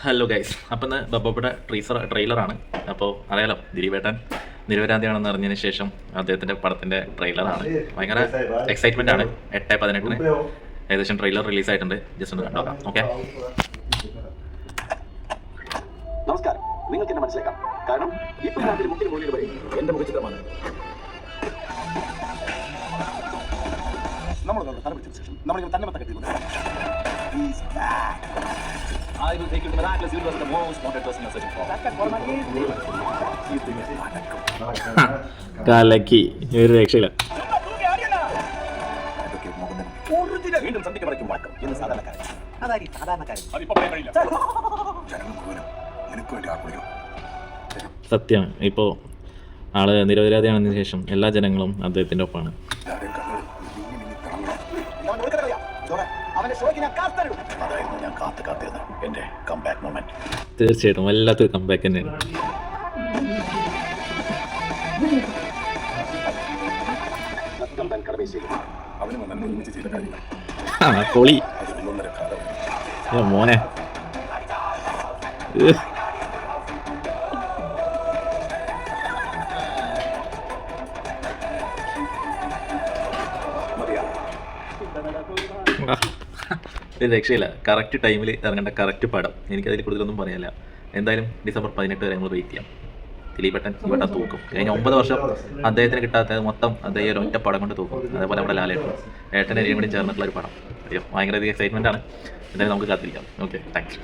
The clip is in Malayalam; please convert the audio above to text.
ഹലോ ഗൈസ്, അപ്പം ഇന്ന് ബബ്ബയുടെ ട്രെയിലറാണ്. അപ്പോൾ അറിയാലോ, ദിലീപേട്ടൻ നിരപരാധിയാണെന്ന് അറിഞ്ഞതിന് ശേഷം അദ്ദേഹത്തിൻ്റെ പടത്തിൻ്റെ ട്രെയിലറാണ്. ഭയങ്കര എക്സൈറ്റ്മെൻ്റ് ആണ്. 8/18 ഏകദേശം ട്രെയിലർ റിലീസായിട്ടുണ്ട്. ജസ്റ്റ് ഒന്ന് കണ്ടോക്കാം. ഓക്കെ, നമസ്കാരം. നിങ്ങൾക്ക് എന്നെ മനസ്സിലാക്കാം, കാരണം ഇപ്പോൾ നാട്ടിൽ മുക്കിന് മുന്നിൽ വരെ എന്റെ മുഖചിത്രമാണ്. നമ്മളോട് തല പിടിച്ചതിന് ശേഷം നമ്മളിങ്ങനെ തന്നെ മത്ത കെട്ടി I will take you to Miraculous Universe, the most wanted person you're searching for. കലക്കി ഒരു രക്ഷയില്ല. വീണ്ടും സന്ധിക്ക് വരയ്ക്കും വഴക്കം എന്ന് സാധാരണക്കാരൻ. സത്യമാണ്. ഇപ്പോൾ ആള് നിരപരാധിയാണെന്നതിന് ശേഷം എല്ലാ ജനങ്ങളും അദ്ദേഹത്തിൻ്റെ ഒപ്പമാണ്. തീർച്ചയായിട്ടും വല്ലാത്തൊരു കംബാക്ക് തന്നെയാണ്. പൊളി മോനെ. ഒരു രക്ഷയില്ല. കറക്റ്റ് ടൈമിൽ ഇറങ്ങേണ്ട കറക്റ്റ് പടം. എനിക്കതിൽ കൂടുതലൊന്നും പറയാനില്ല. എന്തായാലും ഡിസംബർ 18 വരെ നമ്മൾ വെയിറ്റ് ചെയ്യാം. ദിലീപേട്ടൻ ഇവിടെ തൂക്കും. കഴിഞ്ഞ 9 വർഷം അദ്ദേഹത്തിന് കിട്ടാത്തത് മൊത്തം അദ്ദേഹം ഒരു ഒറ്റ പടം കൊണ്ട് തൂക്കും. അതേപോലെ നമ്മുടെ ലാലേട്ടൻ ഏട്ടൻ എരിയും കൂടി ചേർന്നിട്ടുള്ള ഒരു പടം. അയ്യോ, ഭയങ്കര എക്സൈറ്റ്മെൻ്റ് ആണ്. എന്തായാലും നമുക്ക് കാത്തിരിക്കാം. Okay, thanks.